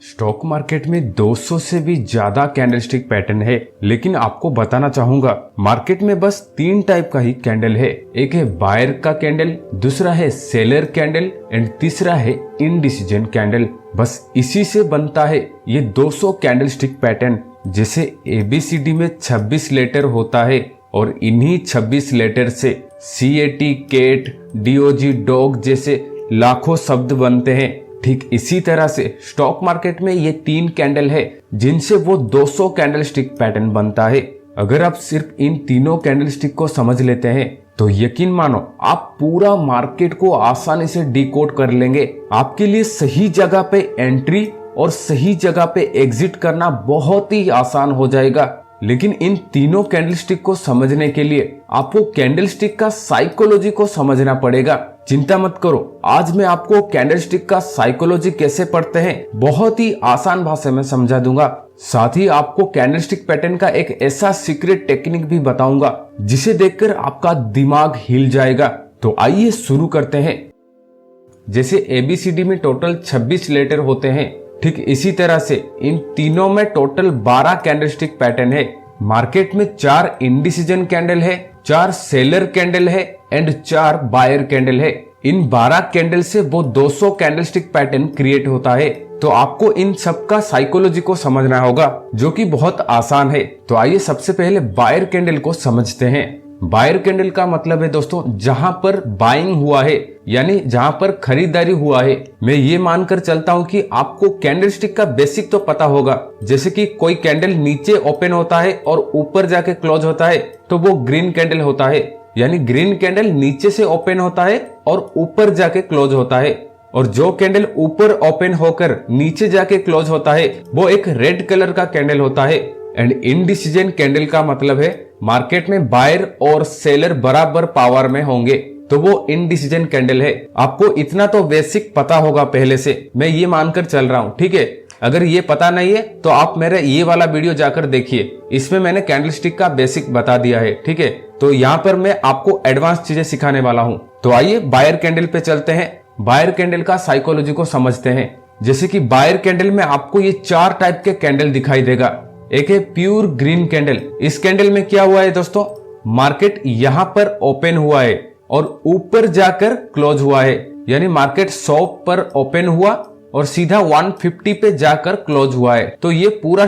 Stock market में 200 से भी ज्यादा कैंडलस्टिक पैटर्न है, लेकिन आपको बताना चाहूंगा मार्केट में बस 3 टाइप का ही कैंडल है। एक है बायर का कैंडल, दूसरा है सेलर कैंडल एंड तीसरा है इनडिसीजन कैंडल। बस इसी से बनता है ये 200 कैंडलस्टिक पैटर्न। जैसे ABCD में 26 लेटर होता है और इन्हीं 26 लेटर से CAT, कैट, DOG, डॉग जैसे लाखों शब्द बनते हैं। ठीक इसी तरह से स्टॉक मार्केट में ये 3 कैंडल है जिनसे वो 200 कैंडलस्टिक पैटर्न बनता है। अगर आप सिर्फ इन तीनों कैंडलस्टिक को समझ लेते हैं तो यकीन मानो आप पूरा मार्केट को आसानी से डिकोड कर लेंगे। आपके लिए सही जगह पे एंट्री और सही जगह पे एग्जिट करना बहुत ही आसान हो जाएगा। लेकिन इन तीनों कैंडलस्टिक को समझने के लिए आपको कैंडलस्टिक का साइकोलॉजी को समझना पड़ेगा। चिंता मत करो, आज मैं आपको कैंडलस्टिक का साइकोलॉजी कैसे पढ़ते हैं बहुत ही आसान भाषा में समझा दूंगा। साथ ही आपको कैंडलस्टिक पैटर्न का एक ऐसा सीक्रेट टेक्निक भी बताऊंगा जिसे देखकर आपका दिमाग हिल जाएगा। तो आइए शुरू करते हैं। जैसे ABCD में टोटल 26 लेटर होते हैं, ठीक इसी तरह से इन तीनों में टोटल 12 कैंडलस्टिक पैटर्न है। मार्केट में 4 इंडिसीजन कैंडल है, 4 सेलर कैंडल है एंड 4 बायर कैंडल है। इन 12 कैंडल से वो 200 कैंडलस्टिक पैटर्न क्रिएट होता है। तो आपको इन सब का साइकोलॉजी को समझना होगा जो कि बहुत आसान है। तो आइए सबसे पहले बायर कैंडल को समझते हैं। बायर कैंडल का मतलब है दोस्तों जहां पर बाइंग हुआ है, यानी जहां पर खरीदारी हुआ है। मैं ये मानकर चलता हूं कि आपको कैंडलस्टिक का बेसिक तो पता होगा। जैसे कि कोई कैंडल नीचे ओपन होता है और ऊपर जाके क्लोज होता है तो वो ग्रीन कैंडल होता है, यानी ग्रीन कैंडल नीचे से ओपन होता है और ऊपर जाके क्लोज होता है। और जो कैंडल ऊपर ओपन होकर नीचे जाके क्लोज होता है वो एक रेड कलर का कैंडल होता है। एंड इनडिसीजन कैंडल का मतलब है मार्केट में बायर और सेलर बराबर पावर में होंगे, तो वो इनडिसीजन कैंडल है। आपको इतना तो बेसिक पता होगा पहले से, मैं ये मानकर चल रहा हूँ, ठीक है। अगर ये पता नहीं है तो आप मेरा ये वाला वीडियो जाकर देखिए, इसमें मैंने कैंडलस्टिक का बेसिक बता दिया है, ठीक है। तो यहाँ पर मैं आपको एडवांस चीजें सिखाने वाला हूँ। तो आइए बायर कैंडल पे चलते हैं। बायर कैंडल का साइकोलॉजी को समझते हैं। जैसे कि बायर कैंडल में आपको ये 4 टाइप के कैंडल दिखाई देगा। एक है प्योर ग्रीन कैंडल। इस कैंडल में क्या हुआ है दोस्तों, मार्केट यहाँ पर ओपन हुआ है और ऊपर जाकर क्लोज हुआ है, यानी मार्केट 100 पर ओपन हुआ और सीधा 150 पे जाकर क्लोज हुआ है। तो ये पूरा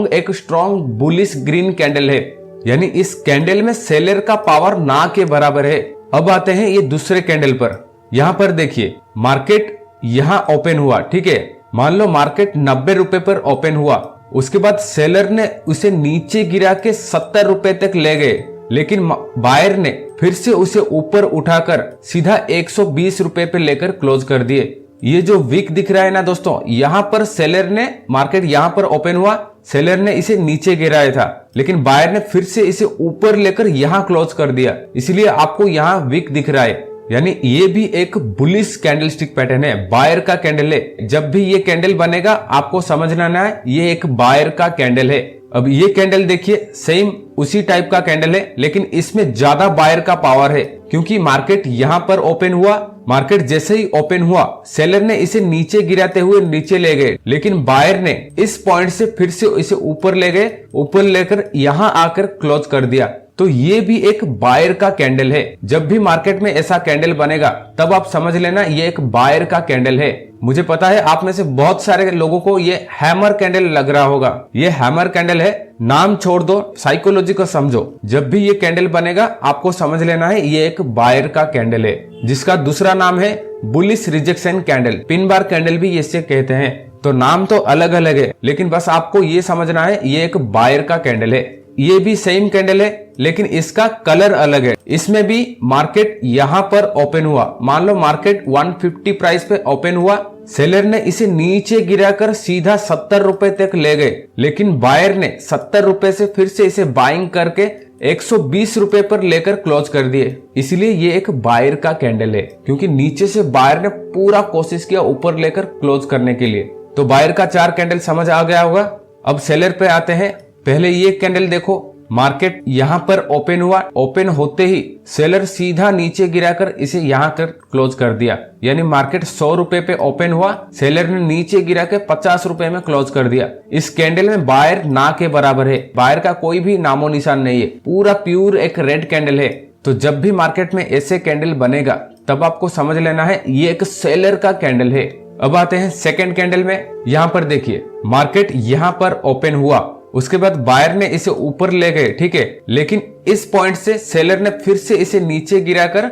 एक स्ट्रॉन्ग बुलिश ग्रीन कैंडल है, यानी इस कैंडल में सेलर का पावर ना के बराबर है। अब आते हैं ये दूसरे कैंडल पर। यहाँ पर देखिए मार्केट यहाँ ओपन हुआ, ठीक है। मान लो मार्केट 90 रुपए पर ओपन हुआ, उसके बाद सेलर ने उसे नीचे गिरा के 70 रुपए तक ले गए, लेकिन बायर ने फिर से उसे ऊपर उठाकर सीधा 120 रुपए पे लेकर क्लोज कर दिए। ये जो वीक दिख रहा है ना दोस्तों, यहाँ पर सेलर ने, मार्केट यहाँ पर ओपन हुआ, सेलर ने इसे नीचे गिराया था, लेकिन बायर ने फिर से इसे ऊपर लेकर यहाँ क्लोज कर दिया, इसलिए आपको यहाँ वीक दिख रहा है। यानी ये भी एक बुलिश कैंडलस्टिक पैटर्न है, बायर का कैंडल है। जब भी ये कैंडल बनेगा आपको समझना है ये एक बायर का कैंडल है। अब ये कैंडल देखिए सेम उसी टाइप का कैंडल है, लेकिन इसमें ज्यादा बायर का पावर है, क्योंकि मार्केट यहाँ पर ओपन हुआ, मार्केट जैसे ही ओपन हुआ सेलर ने इसे नीचे गिराते हुए नीचे ले गए, लेकिन बायर ने इस पॉइंट से फिर से इसे ऊपर ले गए, ऊपर लेकर यहाँ आकर क्लोज कर दिया। तो ये भी एक बायर का कैंडल है। जब भी मार्केट में ऐसा कैंडल बनेगा तब आप समझ लेना ये एक बायर का कैंडल है। मुझे पता है आप में से बहुत सारे लोगों को ये हैमर कैंडल लग रहा होगा, ये हैमर कैंडल है। नाम छोड़ दो, साइकोलॉजी को समझो। जब भी ये कैंडल बनेगा आपको समझ लेना है ये एक बायर का कैंडल है, जिसका दूसरा नाम है bullish rejection candle, pin bar candle भी इसे कहते हैं। तो नाम तो अलग अलग है, लेकिन बस आपको ये समझना है ये एक बायर का कैंडल है। ये भी सेम कैंडल है, लेकिन इसका कलर अलग है। इसमें भी मार्केट यहाँ पर ओपन हुआ, मान लो मार्केट 150 प्राइस पे ओपन हुआ, सेलर ने इसे नीचे गिराकर सीधा 70 रुपए तक ले गए, लेकिन बायर ने 70 रुपए से फिर से इसे बाइंग करके 120 रुपए पर लेकर क्लोज कर दिए। इसलिए ये एक बायर का कैंडल है, क्योंकि नीचे से बायर ने पूरा कोशिश किया ऊपर लेकर क्लोज करने के लिए। तो बायर का 4 कैंडल समझ आ गया होगा। अब सेलर पे आते हैं। पहले ये कैंडल देखो, मार्केट यहाँ पर ओपन हुआ, ओपन होते ही सेलर सीधा नीचे गिराकर इसे यहाँ कर क्लोज कर दिया। यानी मार्केट 100 रुपए पे ओपन हुआ, सेलर ने नीचे गिरा के 50 रुपए में क्लोज कर दिया। इस कैंडल में बायर ना के बराबर है, बायर का कोई भी नामो निशान नहीं है, पूरा प्योर एक रेड कैंडल है। तो जब भी मार्केट में ऐसे कैंडल बनेगा तब आपको समझ लेना है ये एक सेलर का कैंडल है। अब आते हैं सेकंड कैंडल में। यहाँ पर देखिए मार्केट यहाँ पर ओपन हुआ, उसके बाद बायर ने इसे ऊपर ले गए, ठीक है, लेकिन इस पॉइंट से सेलर ने फिर से इसे नीचे गिराकर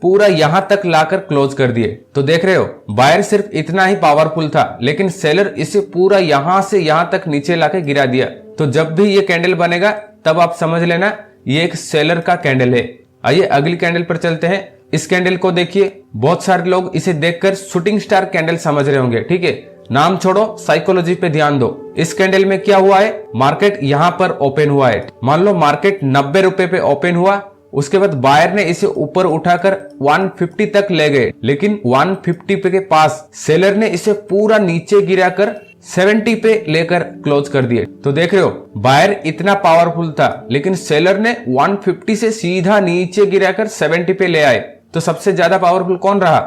पूरा यहां तक लाकर क्लोज कर दिए। तो देख रहे हो बायर सिर्फ इतना ही पावरफुल था, लेकिन सेलर इसे पूरा यहां से यहां तक नीचे लाके गिरा दिया। तो जब भी ये कैंडल बनेगा तब आप समझ लेना ये एक सेलर का कैंडल है। आइए अगली कैंडल पर चलते हैं। इस कैंडल को देखिए, बहुत सारे लोग इसे देखकर शूटिंग स्टार कैंडल समझ रहे होंगे, ठीक है, नाम छोड़ो, साइकोलॉजी पे ध्यान दो। इस कैंडल में क्या हुआ है, मार्केट यहाँ पर ओपन हुआ है। मान लो मार्केट 90 रुपए पे ओपन हुआ, उसके बाद बायर ने इसे ऊपर उठाकर 150 तक ले गए, लेकिन 150 पे के पास सेलर ने इसे पूरा नीचे गिराकर 70 पे लेकर क्लोज कर दिए। तो देख रहे हो बायर इतना पावरफुल था, लेकिन सेलर ने 150 से सीधा नीचे गिराकर 70 पे ले आए। तो सबसे ज्यादा पावरफुल कौन रहा,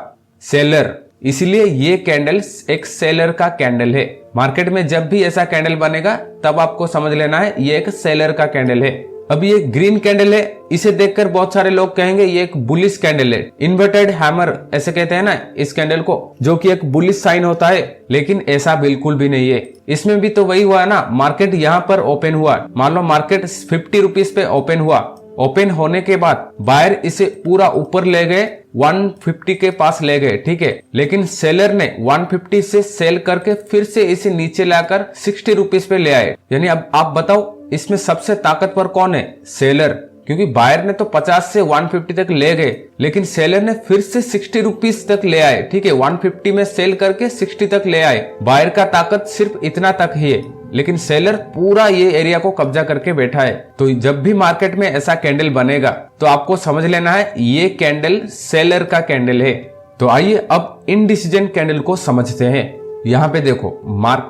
सेलर। इसलिए ये कैंडल एक सेलर का कैंडल है। मार्केट में जब भी ऐसा कैंडल बनेगा तब आपको समझ लेना है ये एक सेलर का कैंडल है। अब ये ग्रीन कैंडल है, इसे देखकर बहुत सारे लोग कहेंगे ये एक बुलिश कैंडल है, इन्वर्टेड हैमर ऐसे कहते हैं ना इस कैंडल को, जो कि एक बुलिश साइन होता है, लेकिन ऐसा बिल्कुल भी नहीं है। इसमें भी तो वही हुआ ना, मार्केट यहाँ पर ओपन हुआ, मान लो मार्केट 50 रुपीज पे ओपन हुआ, ओपन होने के बाद बायर इसे पूरा ऊपर ले गए, 150 के पास ले गए, ठीक है, लेकिन सेलर ने 150 से सेल करके फिर से इसे नीचे लाकर 60 रुपीज पे ले आए। यानी अब आप बताओ इसमें सबसे ताकतवर कौन है, सेलर, क्योंकि बायर ने तो 50 से 150 तक ले गए, लेकिन सेलर ने फिर से 60 रुपीज तक ले आए, ठीक है, 150 में सेल करके 60 तक ले आए। बायर का ताकत सिर्फ इतना तक ही है, लेकिन सेलर पूरा ये एरिया को कब्जा करके बैठा है। तो जब भी मार्केट में ऐसा कैंडल बनेगा तो आपको समझ लेना है ये कैंडल सेलर का कैंडल है। तो आइए अब इनडिसीजन कैंडल को समझते हैं। यहाँ पे देखो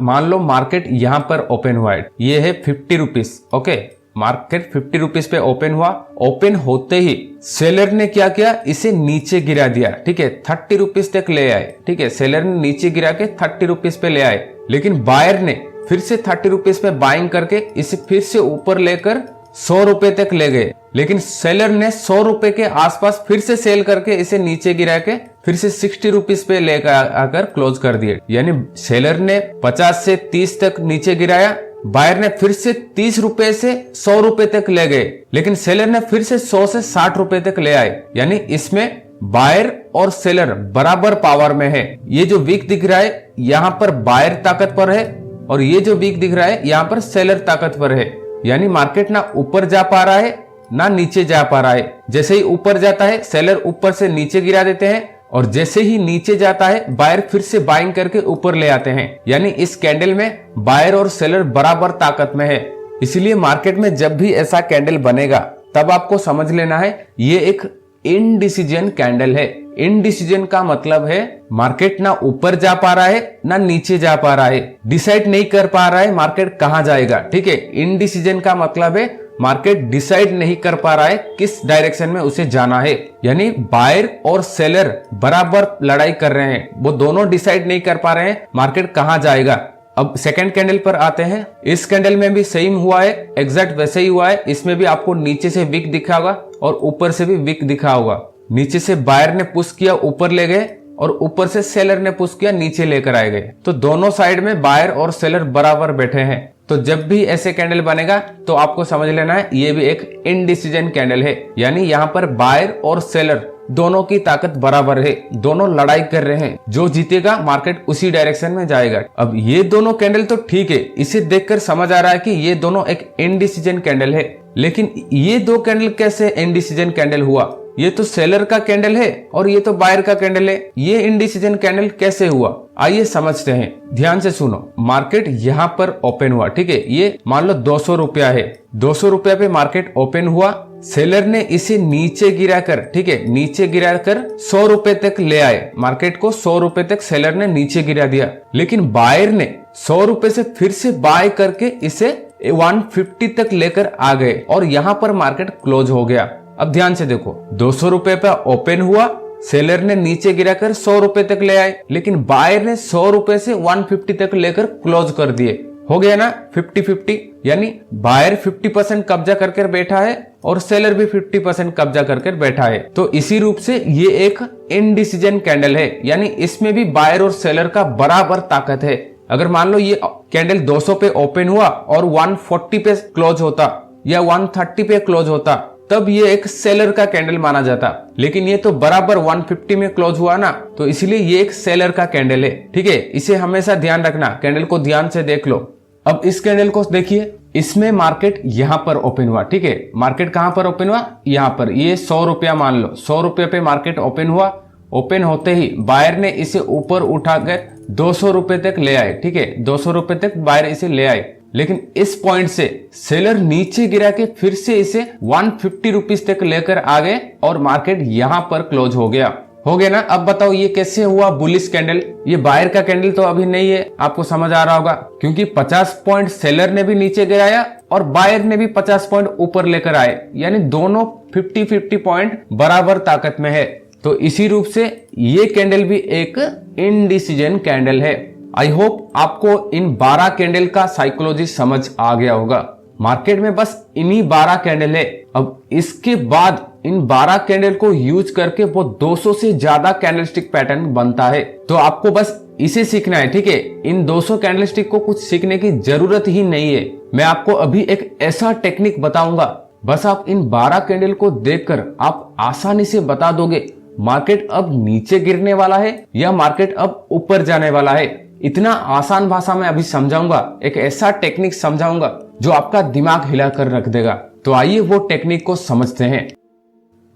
मान लो मार्केट यहाँ पर ओपन हुआ है, ये है 50 रुपीज, ओके, मार्केट 50 रुपीज पे ओपन हुआ, ओपन होते ही सेलर ने क्या किया, इसे नीचे गिरा दिया, ठीक है, 30 रुपीज तक ले आए, ठीक है, सेलर ने नीचे गिरा के 30 रुपीज पे ले आए, लेकिन बायर ने फिर से 30 रुपीज पे बाइंग करके इसे फिर से ऊपर लेकर 100 रुपए तक ले गए, लेकिन सेलर ने 100 रुपए के आसपास फिर से सेल करके इसे नीचे गिरा के फिर से 60 रुपीज पे लेकर आकर क्लोज कर दिए। यानी सेलर ने 50 से 30 तक नीचे गिराया, बायर ने फिर से 30 रुपए से 100 रुपए तक ले गए, लेकिन सेलर ने फिर से 100 से 60 रुपए तक ले आए। यानी इसमें बायर और सेलर बराबर पावर में है। ये जो वीक दिख रहा है यहाँ पर बायर ताकतवर है, और ये जो वीक दिख रहा है यहाँ पर सेलर ताकतवर है। यानी मार्केट ना ऊपर जा पा रहा है ना नीचे जा पा रहा है। जैसे ही ऊपर जाता है सेलर ऊपर से नीचे गिरा देते हैं, और जैसे ही नीचे जाता है बायर फिर से बाइंग करके ऊपर ले आते हैं। यानी इस कैंडल में बायर और सेलर बराबर ताकत में है। इसलिए मार्केट में जब भी ऐसा कैंडल बनेगा तब आपको समझ लेना है ये एक इनडिसीजन कैंडल है। इनडिसीजन का मतलब है मार्केट ना ऊपर जा पा रहा है ना नीचे जा पा रहा है, डिसाइड नहीं कर पा रहा है मार्केट कहां जाएगा, ठीक है। इनडिसीजन का मतलब है मार्केट डिसाइड नहीं कर पा रहा है किस डायरेक्शन में उसे जाना है। यानी बायर और सेलर बराबर लड़ाई कर रहे हैं, वो दोनों डिसाइड नहीं कर पा रहे हैं मार्केट कहां जाएगा। अब सेकंड कैंडल पर आते हैं। इस कैंडल में भी सेम हुआ है, एग्जैक्ट वैसे ही हुआ है। इसमें भी आपको नीचे से विक दिखा होगा और ऊपर से भी विक दिखा होगा। नीचे से बायर ने पुश किया, ऊपर ले गए, और ऊपर से सेलर ने पुश किया, नीचे लेकर आए गए। तो दोनों साइड में बायर और सेलर बराबर बैठे हैं। तो जब भी ऐसे कैंडल बनेगा तो आपको समझ लेना है ये भी एक इनडिसीजन कैंडल है। यानी यहाँ पर बायर और सेलर दोनों की ताकत बराबर है, दोनों लड़ाई कर रहे हैं, जो जीतेगा मार्केट उसी डायरेक्शन में जाएगा। अब ये दोनों कैंडल तो ठीक है, इसे देखकर समझ आ रहा है कि ये दोनों एक इनडिसीजन कैंडल है, लेकिन ये दो कैंडल कैसे इनडिसीजन कैंडल हुआ? ये तो सेलर का कैंडल है और ये तो बायर का कैंडल है, ये इनडिसीजन कैंडल कैसे हुआ? आइए समझते हैं, ध्यान से सुनो। मार्केट यहाँ पर ओपन हुआ, ठीक है, ये मान लो 200 रुपया है, 200 रुपया पे मार्केट ओपन हुआ, सेलर ने इसे नीचे गिराकर, ठीक है, नीचे गिराकर 100 रुपए तक ले आए, मार्केट को 100 रुपए तक सेलर ने नीचे गिरा दिया, लेकिन बायर ने 100 रुपए से फिर से बाय करके इसे 150 तक लेकर आ गए और यहाँ पर मार्केट क्लोज हो गया। अब ध्यान से देखो, 200 रुपए पे ओपन हुआ, सेलर ने नीचे गिराकर 100 रुपए तक ले आए, लेकिन बायर ने 100 रुपए से 150 तक लेकर क्लोज कर दिए। हो गया ना 50-50, यानी बायर 50% कब्जा करके बैठा है और सेलर भी 50% कब्जा करके बैठा है। तो इसी रूप से ये एक इनडिसीजन कैंडल है, यानी इसमें भी बायर और सेलर का बराबर ताकत है। अगर मान लो ये कैंडल 200 पे ओपन हुआ और 140 पे क्लोज होता या 130 पे क्लोज होता, तब ये एक सेलर का कैंडल माना जाता, लेकिन ये तो बराबर 150 में क्लोज हुआ ना, तो इसलिए ये एक सेलर का कैंडल है। ठीक है, इसे हमेशा ध्यान रखना, कैंडल को ध्यान से देख लो। अब इस कैंडल को देखिए, इसमें मार्केट यहां पर ओपन हुआ। ठीक है, मार्केट कहां पर ओपन हुआ, यहां पर। ये 100 रुपया मान लो, 100 रुपये पे मार्केट ओपन हुआ। ओपन होते ही बायर ने इसे ऊपर उठाकर 200 रुपए तक ले आए। ठीक है, 200 रुपए तक बायर इसे ले आए, लेकिन इस पॉइंट से सेलर नीचे गिरा के फिर से इसे 150 रुपीज तक लेकर आ गए और मार्केट यहां पर क्लोज हो गया। हो गया ना। अब बताओ ये कैसे हुआ बुलिश कैंडल। ये बायर का कैंडल तो अभी नहीं है, आपको समझ आ रहा होगा, क्योंकि 50 पॉइंट सेलर ने भी नीचे गिराया और बायर ने भी 50 पॉइंट ऊपर लेकर आए, यानी दोनों 50-50 पॉइंट बराबर ताकत में है। तो इसी रूप से ये कैंडल भी एक इनडिसीजन कैंडल है। आई होप आपको इन 12 कैंडल का साइकोलॉजी समझ आ गया होगा। मार्केट में बस इन्हीं 12 कैंडल है। अब इसके बाद इन 12 कैंडल को यूज करके वो 200 से ज्यादा कैंडलस्टिक पैटर्न बनता है। तो आपको बस इसे सीखना है। ठीक है, इन 200 कैंडलस्टिक को कुछ सीखने की जरूरत ही नहीं है। मैं आपको अभी एक ऐसा टेक्निक बताऊंगा, बस आप इन 12 कैंडल को देखकर आप आसानी से बता दोगे मार्केट अब नीचे गिरने वाला है या मार्केट अब ऊपर जाने वाला है। इतना आसान भाषा में अभी समझाऊंगा, एक ऐसा टेक्निक समझाऊंगा जो आपका दिमाग हिलाकर रख देगा। तो आइए वो टेक्निक को समझते हैं।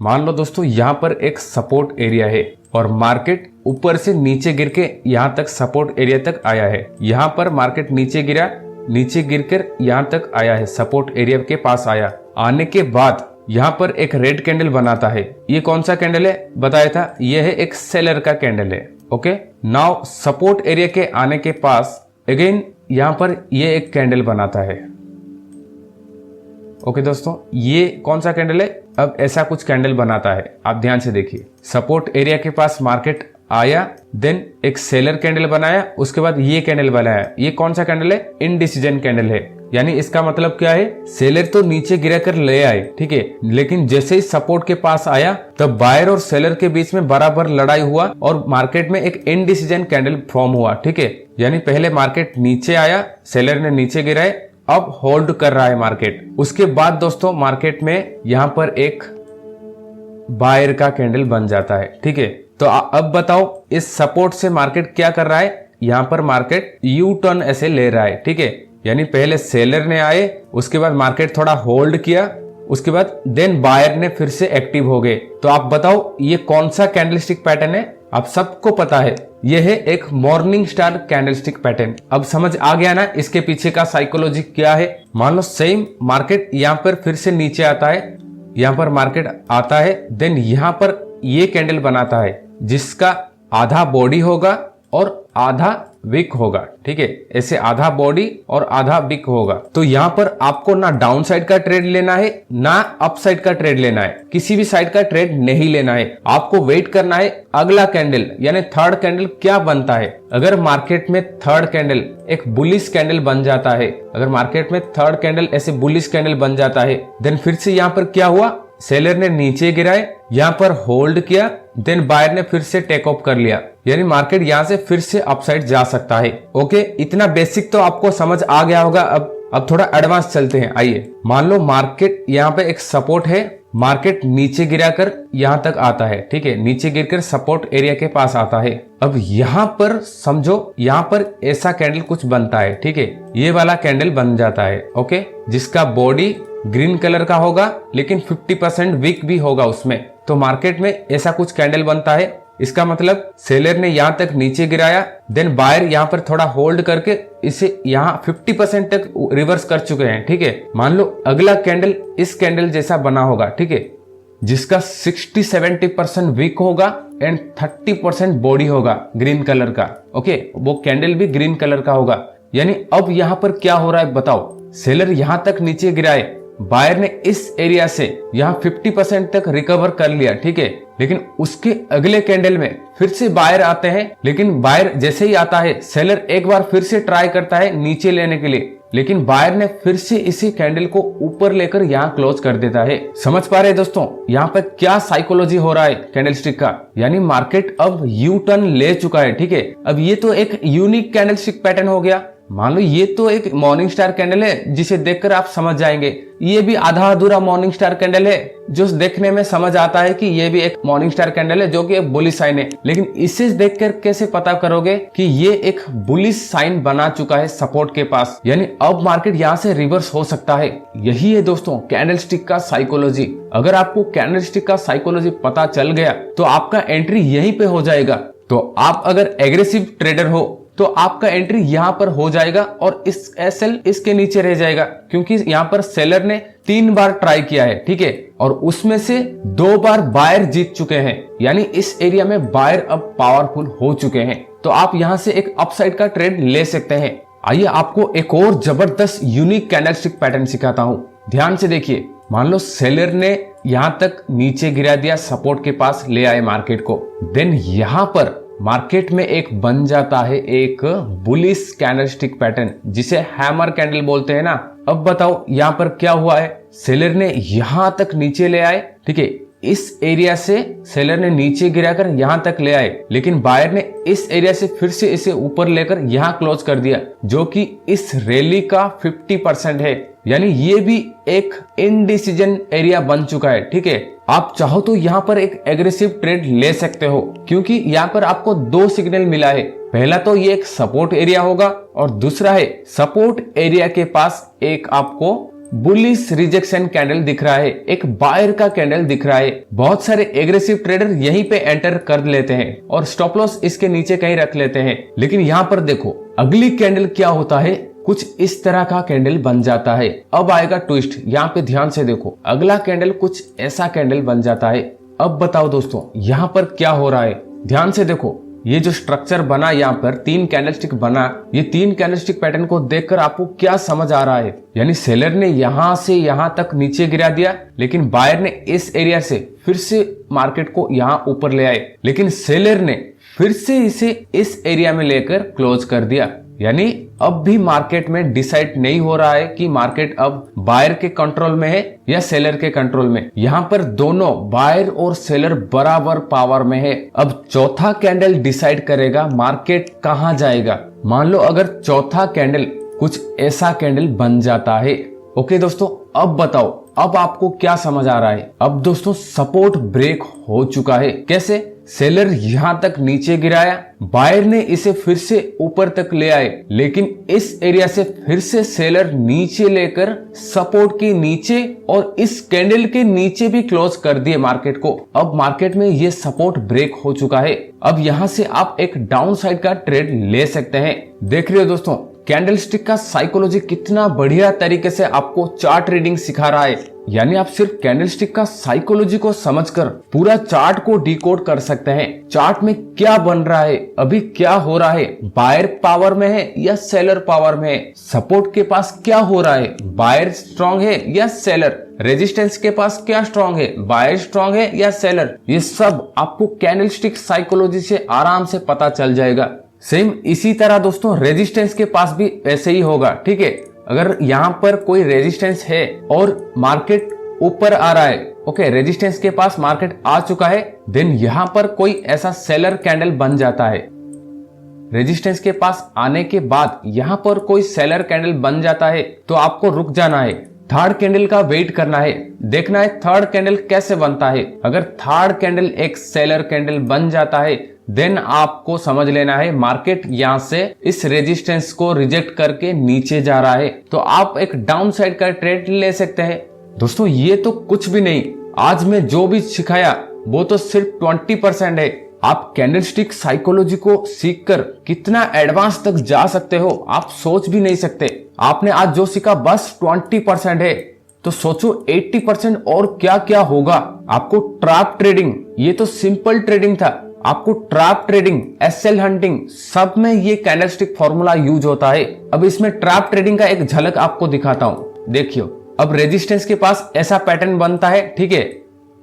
मान लो दोस्तों, यहाँ पर एक सपोर्ट एरिया है और मार्केट ऊपर से नीचे गिर के यहाँ तक सपोर्ट एरिया तक आया है। यहाँ पर मार्केट नीचे गिरा, नीचे गिरकर यहाँ तक आया है, सपोर्ट एरिया के पास आया। आने के बाद यहाँ पर एक रेड कैंडल बनाता है। ये कौन सा कैंडल है बताया था, ये है एक सेलर का कैंडल है। ओके, नाउ सपोर्ट एरिया के आने के पास अगेन यहाँ पर ये एक कैंडल बनाता है। ओके दोस्तों, ये कौन सा कैंडल है, अब ऐसा कुछ कैंडल बनाता है। आप ध्यान से देखिए, सपोर्ट एरिया के पास मार्केट आया, देन एक सेलर कैंडल बनाया, उसके बाद ये कैंडल बनाया। ये कौन सा कैंडल है, इनडिसीजन कैंडल है। यानी इसका मतलब क्या है, सेलर तो नीचे गिरा कर ले आए, ठीक है, लेकिन जैसे ही सपोर्ट के पास आया तब बायर और सेलर के बीच में बराबर लड़ाई हुआ और मार्केट में एक इनडिसीजन कैंडल फॉर्म हुआ। ठीक है, यानी पहले मार्केट नीचे आया, सेलर ने नीचे गिराए, अब होल्ड कर रहा है मार्केट। उसके बाद दोस्तों मार्केट में यहाँ पर एक बायर का कैंडल बन जाता है। ठीक है, तो अब बताओ इस सपोर्ट से मार्केट क्या कर रहा है, यहाँ पर मार्केट यू टर्न ऐसे ले रहा है। ठीक है, यानी पहले सेलर ने आए, उसके बाद मार्केट थोड़ा होल्ड किया, उसके बाद देन बायर ने फिर से एक्टिव हो गए। तो आप बताओ ये कौन सा कैंडलस्टिक पैटर्न है, आप सबको पता है, यह है एक मॉर्निंग स्टार कैंडलस्टिक पैटर्न। अब समझ आ गया ना इसके पीछे का साइकोलॉजी क्या है। मान लो सेम मार्केट यहाँ पर फिर से नीचे आता है, यहाँ पर मार्केट आता है, देन यहाँ पर ये कैंडल बनाता है जिसका आधा बॉडी होगा और आधा विक होगा। ठीक है, ऐसे आधा बॉडी और आधा विक होगा। तो यहाँ पर आपको ना डाउन साइड का ट्रेड लेना है ना अप साइड का ट्रेड लेना है, किसी भी साइड का ट्रेड नहीं लेना है। आपको वेट करना है अगला कैंडल यानी थर्ड कैंडल क्या बनता है। अगर मार्केट में थर्ड कैंडल एक बुलिश कैंडल बन जाता है, अगर मार्केट में थर्ड कैंडल ऐसे बुलिश कैंडल बन जाता है, देन फिर से यहाँ पर क्या हुआ, सेलर ने नीचे गिराए, यहाँ पर होल्ड किया, देन बायर ने फिर से टेक ऑफ कर लिया, यानी मार्केट यहाँ से फिर से अपसाइड जा सकता है। ओके, इतना बेसिक तो आपको समझ आ गया होगा। अब थोड़ा एडवांस चलते हैं। आइए, मान लो मार्केट यहाँ पे एक सपोर्ट है, मार्केट नीचे गिराकर यहाँ तक आता है। ठीक है, नीचे गिरकर सपोर्ट एरिया के पास आता है। अब यहाँ पर समझो, यहाँ पर ऐसा कैंडल कुछ बनता है। ठीक है, ये वाला कैंडल बन जाता है। ओके, जिसका बॉडी ग्रीन कलर का होगा लेकिन 50% वीक भी होगा उसमें। तो मार्केट में ऐसा कुछ कैंडल बनता है। इसका मतलब सेलर ने यहाँ तक नीचे गिराया, देन बायर यहाँ पर थोड़ा होल्ड करके इसे यहाँ 50% तक रिवर्स कर चुके हैं। ठीक है, मान लो अगला कैंडल इस कैंडल जैसा बना होगा। ठीक है, जिसका 60-70% वीक होगा एंड 30% बॉडी होगा ग्रीन कलर का। ओके, वो कैंडल भी ग्रीन कलर का होगा। यानी अब यहाँ पर क्या हो रहा है बताओ, सेलर यहाँ तक नीचे गिराए, बायर ने इस एरिया से यहाँ 50% तक रिकवर कर लिया, ठीक है। लेकिन उसके अगले कैंडल में फिर से बायर आते हैं, लेकिन बायर जैसे ही आता है सेलर एक बार फिर से ट्राई करता है नीचे लेने के लिए, लेकिन बायर ने फिर से इसी कैंडल को ऊपर लेकर यहाँ क्लोज कर देता है। समझ पा रहे हैं दोस्तों यहाँ पर क्या साइकोलॉजी हो रहा है कैंडलस्टिक का, यानी मार्केट अब यू टर्न ले चुका है, ठीक है। अब ये तो एक यूनिक कैंडलस्टिक पैटर्न हो गया। मान लो ये तो एक मॉर्निंग स्टार कैंडल है जिसे देखकर आप समझ जाएंगे ये भी आधा अधूरा मॉर्निंग स्टार कैंडल है, जो देखने में समझ आता है कि ये भी एक मॉर्निंग स्टार कैंडल है जो कि एक बुलिश साइन है। लेकिन इसे देखकर कैसे पता करोगे कि ये एक बुलिश साइन बना चुका है सपोर्ट के पास, यानी अब मार्केट यहाँ से रिवर्स हो सकता है। यही है दोस्तों कैंडलस्टिक का साइकोलॉजी। अगर आपको कैंडलस्टिक का साइकोलॉजी पता चल गया तो आपका एंट्री यहीं पे हो जाएगा। तो आप अगर एग्रेसिव ट्रेडर हो तो आपका एंट्री यहाँ पर हो जाएगा और इस एसएल इसके नीचे रह जाएगा, क्योंकि यहाँ पर सेलर ने 3 बार ट्राई किया है, ठीक है, और उसमें से 2 बार बायर जीत चुके हैं, यानी इस एरिया में बायर अब पावरफुल हो चुके हैं। तो आप यहाँ से एक अपसाइड का ट्रेड ले सकते हैं। आइए आपको एक और जबरदस्त यूनिक कैंडलस्टिक पैटर्न सिखाता हूँ, ध्यान से देखिए। मान लो सेलर ने यहाँ तक नीचे गिरा दिया, सपोर्ट के पास ले आए मार्केट को, देन यहाँ पर मार्केट में एक बन जाता है एक बुलिश कैंडलस्टिक पैटर्न जिसे हैमर कैंडल बोलते हैं ना। अब बताओ यहाँ पर क्या हुआ है, सेलर ने यहाँ तक नीचे ले आए, ठीक है, इस एरिया से सेलर ने नीचे गिराकर यहाँ तक ले आए, लेकिन बायर ने इस एरिया से फिर से इसे ऊपर लेकर यहाँ क्लोज कर दिया, जो कि इस रैली का 50% है, यानी ये भी एक इनडिसीजन एरिया बन चुका है, ठीक है। आप चाहो तो यहाँ पर एक एग्रेसिव ट्रेड ले सकते हो, क्योंकि यहाँ पर आपको 2 सिग्नल मिला है। पहला तो ये एक सपोर्ट एरिया होगा और दूसरा है सपोर्ट एरिया के पास एक आपको बुलिश रिजेक्शन कैंडल दिख रहा है, एक बायर का कैंडल दिख रहा है। बहुत सारे एग्रेसिव ट्रेडर यहीं पे एंटर कर लेते हैं और स्टॉप लॉस इसके नीचे कहीं रख लेते हैं। लेकिन यहाँ पर देखो अगली कैंडल क्या होता है, कुछ इस तरह का कैंडल बन जाता है। अब आएगा ट्विस्ट, यहाँ पे ध्यान से देखो, अगला कैंडल कुछ ऐसा कैंडल बन जाता है। अब बताओ दोस्तों यहाँ पर क्या हो रहा है, ध्यान से देखो। ये जो स्ट्रक्चर बना यहाँ पर 3 कैंडलस्टिक बना, ये 3 कैंडलस्टिक पैटर्न को देखकर आपको क्या समझ आ रहा है, यानी सेलर ने यहाँ से यहाँ तक नीचे गिरा दिया, लेकिन बायर ने इस एरिया से फिर से मार्केट को यहाँ ऊपर ले आए, लेकिन सेलर ने फिर से इसे इस एरिया में लेकर क्लोज कर दिया। यानी अब भी मार्केट में डिसाइड नहीं हो रहा है कि मार्केट अब बायर के कंट्रोल में है या सेलर के कंट्रोल में। यहाँ पर दोनों बायर और सेलर बराबर पावर में है। अब चौथा कैंडल डिसाइड करेगा मार्केट कहाँ जाएगा। मान लो अगर चौथा कैंडल कुछ ऐसा कैंडल बन जाता है। ओके दोस्तों, अब बताओ अब आपको क्या समझ आ रहा है। अब दोस्तों सपोर्ट ब्रेक हो चुका है। कैसे? सेलर यहां तक नीचे गिराया, बायर ने इसे फिर से ऊपर तक ले आए, लेकिन इस एरिया से फिर से सेलर नीचे लेकर सपोर्ट के नीचे और इस कैंडल के नीचे भी क्लोज कर दिए मार्केट को। अब मार्केट में ये सपोर्ट ब्रेक हो चुका है। अब यहां से आप एक डाउन साइड का ट्रेड ले सकते हैं। देख रहे हो दोस्तों कैंडलस्टिक का साइकोलॉजी कितना बढ़िया तरीके से आपको चार्ट रीडिंग सिखा रहा है। यानी आप सिर्फ कैंडलस्टिक का साइकोलॉजी को समझकर पूरा चार्ट को डिकोड कर सकते हैं। चार्ट में क्या बन रहा है, अभी क्या हो रहा है, बायर पावर में है या सेलर पावर में है, सपोर्ट के पास क्या हो रहा है, बायर स्ट्रांग है या सेलर, रेजिस्टेंस के पास क्या स्ट्रांग है, बायर स्ट्रांग है या सेलर, ये सब आपको कैंडलस्टिक साइकोलॉजी से आराम से पता चल जाएगा। सेम इसी तरह दोस्तों रेजिस्टेंस के पास भी ऐसे ही होगा। ठीक है, अगर यहाँ पर कोई रेजिस्टेंस है और मार्केट ऊपर आ रहा है, ओके, रेजिस्टेंस के पास मार्केट आ चुका है, देन यहाँ पर कोई ऐसा सेलर कैंडल बन जाता है। रेजिस्टेंस के पास आने के बाद यहाँ पर कोई सेलर कैंडल बन जाता है तो आपको रुक जाना है, थर्ड कैंडल का वेट करना है, देखना है थर्ड कैंडल कैसे बनता है। अगर थर्ड कैंडल एक सेलर कैंडल बन जाता है देन आपको समझ लेना है मार्केट यहां से इस रेजिस्टेंस को रिजेक्ट करके नीचे जा रहा है, तो आप एक डाउन साइड का ट्रेड ले सकते हैं। दोस्तों ये तो कुछ भी नहीं, आज मैं जो भी सिखाया वो तो सिर्फ 20% है। आप कैंडलस्टिक साइकोलॉजी को सीखकर कितना एडवांस तक जा सकते हो आप सोच भी नहीं सकते। आपने आज जो सीखा बस 20% है, तो सोचो 80% और क्या क्या होगा। आपको ट्रैप ट्रेडिंग, ये तो सिंपल ट्रेडिंग था, आपको ट्रैप ट्रेडिंग, एसएल हंटिंग, सब में ये कैंडलस्टिक फॉर्मूला यूज होता है। अब इसमें ट्रैप ट्रेडिंग का एक झलक आपको दिखाता हूं। देखियो, अब रेजिस्टेंस के पास ऐसा पैटर्न बनता है, ठीक है,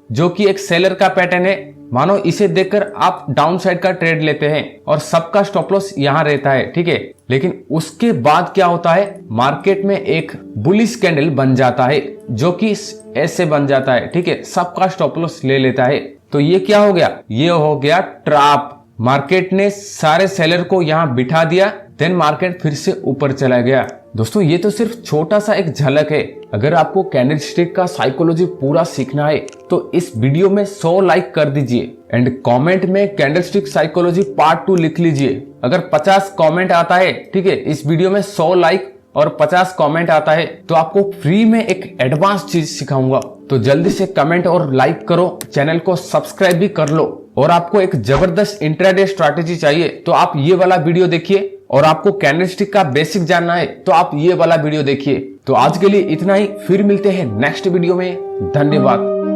जो कि एक सेलर का पैटर्न है। मानो इसे देखकर आप डाउन साइड का ट्रेड लेते हैं और सबका स्टॉप लॉस यहां रहता है, ठीक है। लेकिन उसके बाद क्या होता है, मार्केट में एक बुलिश कैंडल बन जाता है जो कि ऐसे बन जाता है, ठीक है, सबका स्टॉप लॉस ले लेता है। तो ये क्या हो गया, ये हो गया ट्रैप। मार्केट ने सारे सेलर को यहां बिठा दिया, देन मार्केट फिर से ऊपर चला गया। दोस्तों ये तो सिर्फ छोटा सा एक झलक है। अगर आपको कैंडलस्टिक का साइकोलॉजी पूरा सीखना है तो इस वीडियो में 100 लाइक कर दीजिए एंड कमेंट में कैंडलस्टिक साइकोलॉजी पार्ट 2 लिख लीजिए। अगर 50 कमेंट आता है, ठीक है, इस वीडियो में 100 लाइक और 50 कमेंट आता है तो आपको फ्री में एक एडवांस चीज सिखाऊंगा। तो जल्दी से कमेंट और लाइक करो, चैनल को सब्सक्राइब भी कर लो। और आपको एक जबरदस्त इंट्राडे स्ट्रैटेजी चाहिए तो आप ये वाला वीडियो देखिए, और आपको कैंडलस्टिक का बेसिक जानना है तो आप ये वाला वीडियो देखिए। तो आज के लिए इतना ही, फिर मिलते हैं नेक्स्ट वीडियो में। धन्यवाद।